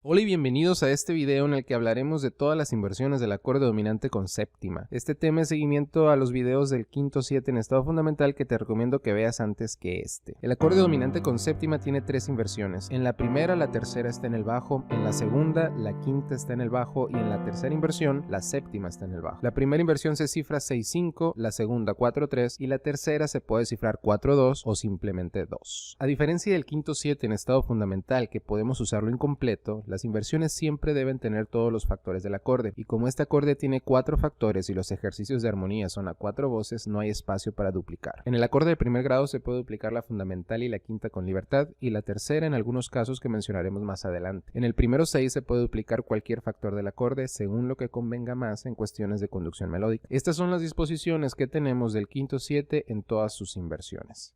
Hola y bienvenidos a este video en el que hablaremos de todas las inversiones del acorde dominante con séptima. Este tema es seguimiento a los videos del quinto 7 en estado fundamental que te recomiendo que veas antes que este. El acorde dominante con séptima tiene tres inversiones. En la primera, la tercera está en el bajo, en la segunda, la quinta está en el bajo y en la tercera inversión, la séptima está en el bajo. La primera inversión se cifra 6-5, la segunda 4-3 y la tercera se puede cifrar 4-2 o simplemente 2. A diferencia del quinto 7 en estado fundamental que podemos usarlo incompleto, las inversiones siempre deben tener todos los factores del acorde, y como este acorde tiene 4 factores y los ejercicios de armonía son a 4 voces, no hay espacio para duplicar. En el acorde de primer grado se puede duplicar la fundamental y la quinta con libertad, y la tercera en algunos casos que mencionaremos más adelante. En el primero 6 se puede duplicar cualquier factor del acorde según lo que convenga más en cuestiones de conducción melódica. Estas son las disposiciones que tenemos del quinto 7 en todas sus inversiones.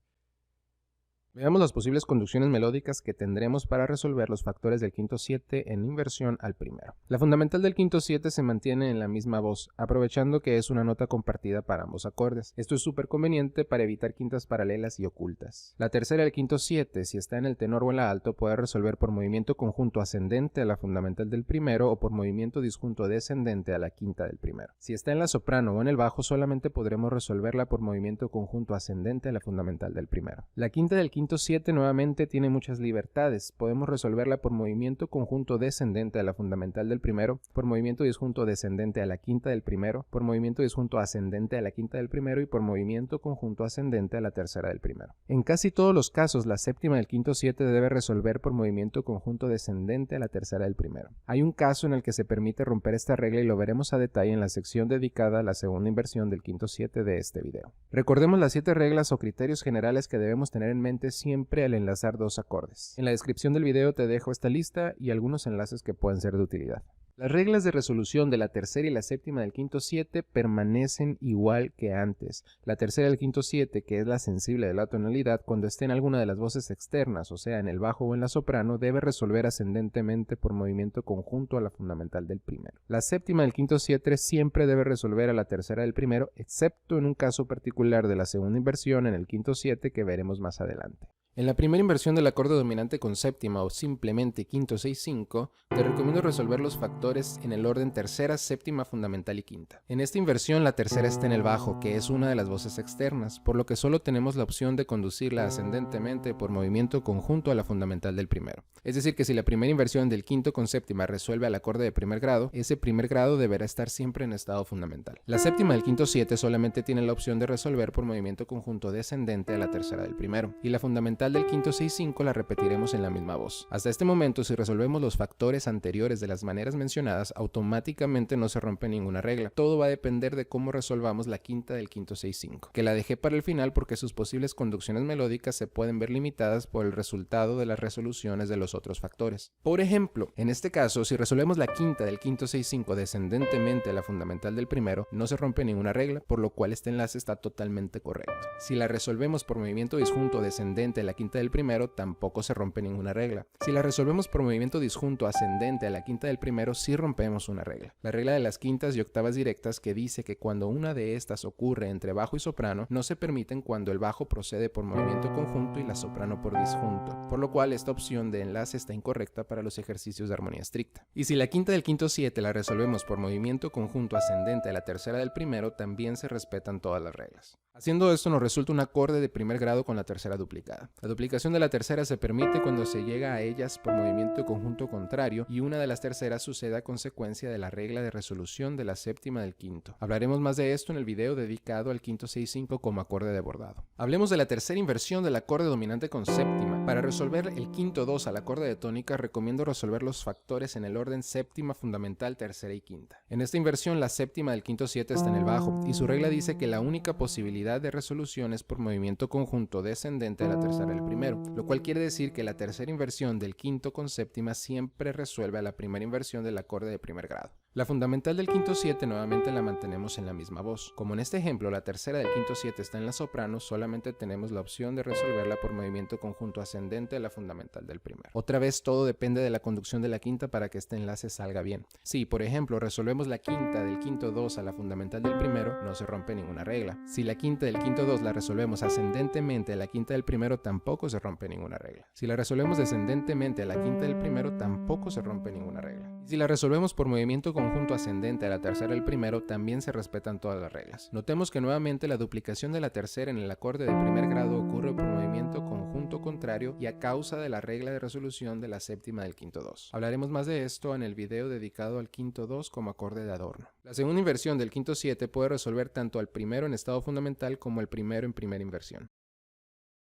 Veamos las posibles conducciones melódicas que tendremos para resolver los factores del quinto 7 en inversión al primero. La fundamental del quinto 7 se mantiene en la misma voz, aprovechando que es una nota compartida para ambos acordes. Esto es súper conveniente para evitar quintas paralelas y ocultas. La tercera del quinto 7, si está en el tenor o en la alto, puede resolver por movimiento conjunto ascendente a la fundamental del primero o por movimiento disjunto descendente a la quinta del primero. Si está en la soprano o en el bajo, solamente podremos resolverla por movimiento conjunto ascendente a la fundamental del primero. La quinta del quinto 7 nuevamente tiene muchas libertades. Podemos resolverla por movimiento conjunto descendente a la fundamental del primero, por movimiento disjunto descendente a la quinta del primero, por movimiento disjunto ascendente a la quinta del primero y por movimiento conjunto ascendente a la tercera del primero. En casi todos los casos, la séptima del quinto 7 debe resolver por movimiento conjunto descendente a la tercera del primero. Hay un caso en el que se permite romper esta regla y lo veremos a detalle en la sección dedicada a la segunda inversión del quinto 7 de este video. Recordemos las 7 reglas o criterios generales que debemos tener en mente siempre al enlazar dos acordes. En la descripción del video te dejo esta lista y algunos enlaces que pueden ser de utilidad. Las reglas de resolución de la tercera y la séptima del quinto 7 permanecen igual que antes. La tercera del quinto 7, que es la sensible de la tonalidad, cuando esté en alguna de las voces externas, o sea en el bajo o en la soprano, debe resolver ascendentemente por movimiento conjunto a la fundamental del primero. La séptima del quinto 7 siempre debe resolver a la tercera del primero, excepto en un caso particular de la segunda inversión en el quinto 7 que veremos más adelante. En la primera inversión del acorde dominante con séptima o simplemente quinto 6-5, te recomiendo resolver los factores en el orden tercera, séptima, fundamental y quinta. En esta inversión la tercera está en el bajo, que es una de las voces externas, por lo que solo tenemos la opción de conducirla ascendentemente por movimiento conjunto a la fundamental del primero. Es decir que si la primera inversión del quinto con séptima resuelve al acorde de primer grado, ese primer grado deberá estar siempre en estado fundamental. La séptima del quinto 7 solamente tiene la opción de resolver por movimiento conjunto descendente a la tercera del primero, y la fundamental del quinto 6-5 la repetiremos en la misma voz. Hasta este momento, si resolvemos los factores anteriores de las maneras mencionadas, automáticamente no se rompe ninguna regla. Todo va a depender de cómo resolvamos la quinta del quinto 6-5, que la dejé para el final porque sus posibles conducciones melódicas se pueden ver limitadas por el resultado de las resoluciones de los otros factores. Por ejemplo, en este caso, si resolvemos la quinta del quinto 6-5 descendentemente a la fundamental del primero, no se rompe ninguna regla, por lo cual este enlace está totalmente correcto. Si la resolvemos por movimiento disjunto descendente a la quinta del primero, tampoco se rompe ninguna regla. Si la resolvemos por movimiento disjunto ascendente a la quinta del primero, sí rompemos una regla. La regla de las quintas y octavas directas, que dice que cuando una de estas ocurre entre bajo y soprano, no se permiten cuando el bajo procede por movimiento conjunto y la soprano por disjunto, por lo cual esta opción de enlace está incorrecta para los ejercicios de armonía estricta. Y si la quinta del quinto 7 la resolvemos por movimiento conjunto ascendente a la tercera del primero, también se respetan todas las reglas. Haciendo esto nos resulta un acorde de primer grado con la tercera duplicada. La duplicación de la tercera se permite cuando se llega a ellas por movimiento conjunto contrario y una de las terceras sucede a consecuencia de la regla de resolución de la séptima del quinto. Hablaremos más de esto en el video dedicado al quinto 6-5 como acorde de bordado. Hablemos de la tercera inversión del acorde dominante con séptima. Para resolver el quinto 2 al acorde de tónica, recomiendo resolver los factores en el orden séptima, fundamental, tercera y quinta. En esta inversión la séptima del quinto 7 está en el bajo y su regla dice que la única posibilidad de resolución es por movimiento conjunto descendente a la tercera del primero, lo cual quiere decir que la tercera inversión del quinto con séptima siempre resuelve a la primera inversión del acorde de primer grado. La fundamental del quinto 7 nuevamente la mantenemos en la misma voz. Como en este ejemplo la tercera del quinto 7 está en la soprano, solamente tenemos la opción de resolverla por movimiento conjunto ascendente de la fundamental del primero. Otra vez todo depende de la conducción de la quinta para que este enlace salga bien. Si, por ejemplo, resolvemos la quinta del quinto 2 a la fundamental del primero, no se rompe ninguna regla. Si la quinta del quinto 2 la resolvemos ascendentemente a la quinta del primero, tampoco se rompe ninguna regla. Si la resolvemos descendentemente a la quinta del primero, tampoco se rompe ninguna regla. Y si la resolvemos por movimiento conjunto ascendente a la tercera del primero, también se respetan todas las reglas. Notemos que nuevamente la duplicación de la tercera en el acorde de primer grado ocurre por movimiento conjunto contrario y a causa de la regla de resolución de la séptima del quinto 2. Hablaremos más de esto en el video dedicado al quinto 2 como acorde de adorno. La segunda inversión del quinto 7 puede resolver tanto al primero en estado fundamental como al primero en primera inversión.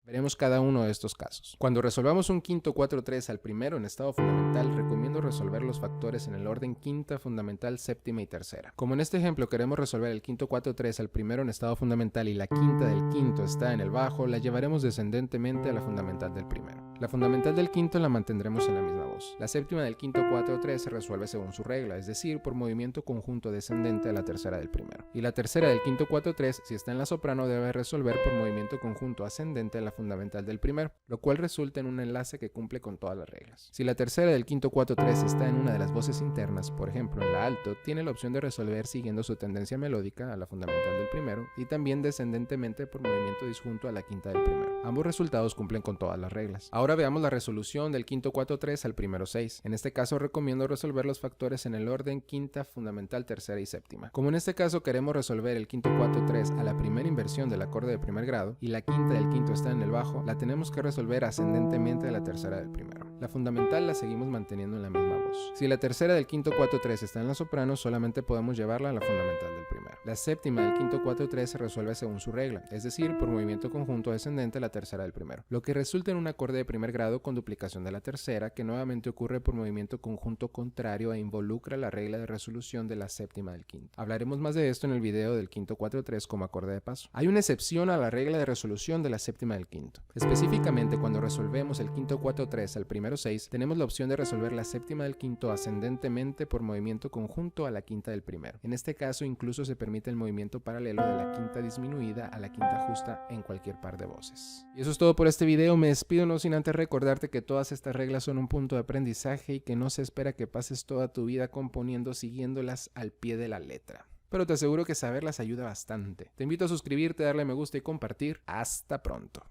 Veremos cada uno de estos casos. Cuando resolvamos un quinto 4-3 al primero en estado fundamental, recomiendo resolver los factores en el orden quinta, fundamental, séptima y tercera. Como en este ejemplo queremos resolver el quinto 4-3 al primero en estado fundamental y la quinta del quinto está en el bajo, la llevaremos descendentemente a la fundamental del primero. La fundamental del quinto la mantendremos en la misma voz. La séptima del quinto 4-3 se resuelve según su regla, es decir, por movimiento conjunto descendente a la tercera del primero. Y la tercera del quinto 4-3, si está en la soprano, debe resolver por movimiento conjunto ascendente a la fundamental del primero, lo cual resulta en un enlace que cumple con todas las reglas. Si la tercera del quinto 4-3 está en una de las voces internas, por ejemplo en la alto, tiene la opción de resolver siguiendo su tendencia melódica a la fundamental del primero y también descendentemente por movimiento disjunto a la quinta del primero. Ambos resultados cumplen con todas las reglas. Ahora veamos la resolución del quinto 4-3 al primero 6. En este caso recomiendo resolver los factores en el orden quinta, fundamental, tercera y séptima. Como en este caso queremos resolver el quinto 4-3 a la primera inversión del acorde de primer grado y la quinta del quinto está en el bajo, la tenemos que resolver ascendentemente a la tercera del primero. La fundamental la seguimos manteniendo en la misma voz. Si la tercera del quinto 4-3 está en la soprano, solamente podemos llevarla a la fundamental del primero. La séptima del quinto 4-3 se resuelve según su regla, es decir, por movimiento conjunto descendente a la tercera del primero, lo que resulta en un acorde de primer grado con duplicación de la tercera, que nuevamente ocurre por movimiento conjunto contrario e involucra la regla de resolución de la séptima del quinto. Hablaremos más de esto en el video del quinto 4-3 como acorde de paso. Hay una excepción a la regla de resolución de la séptima del quinto. Específicamente, cuando resolvemos el quinto 4-3 al primero 6, tenemos la opción de resolver la séptima del quinto ascendentemente por movimiento conjunto a la quinta del primero. En este caso, incluso se permite el movimiento paralelo de la quinta disminuida a la quinta justa en cualquier par de voces. Y eso es todo por este video. Me despido no sin antes recordarte que todas estas reglas son un punto de aprendizaje y que no se espera que pases toda tu vida componiendo siguiéndolas al pie de la letra. Pero te aseguro que saberlas ayuda bastante. Te invito a suscribirte, darle me gusta y compartir. Hasta pronto.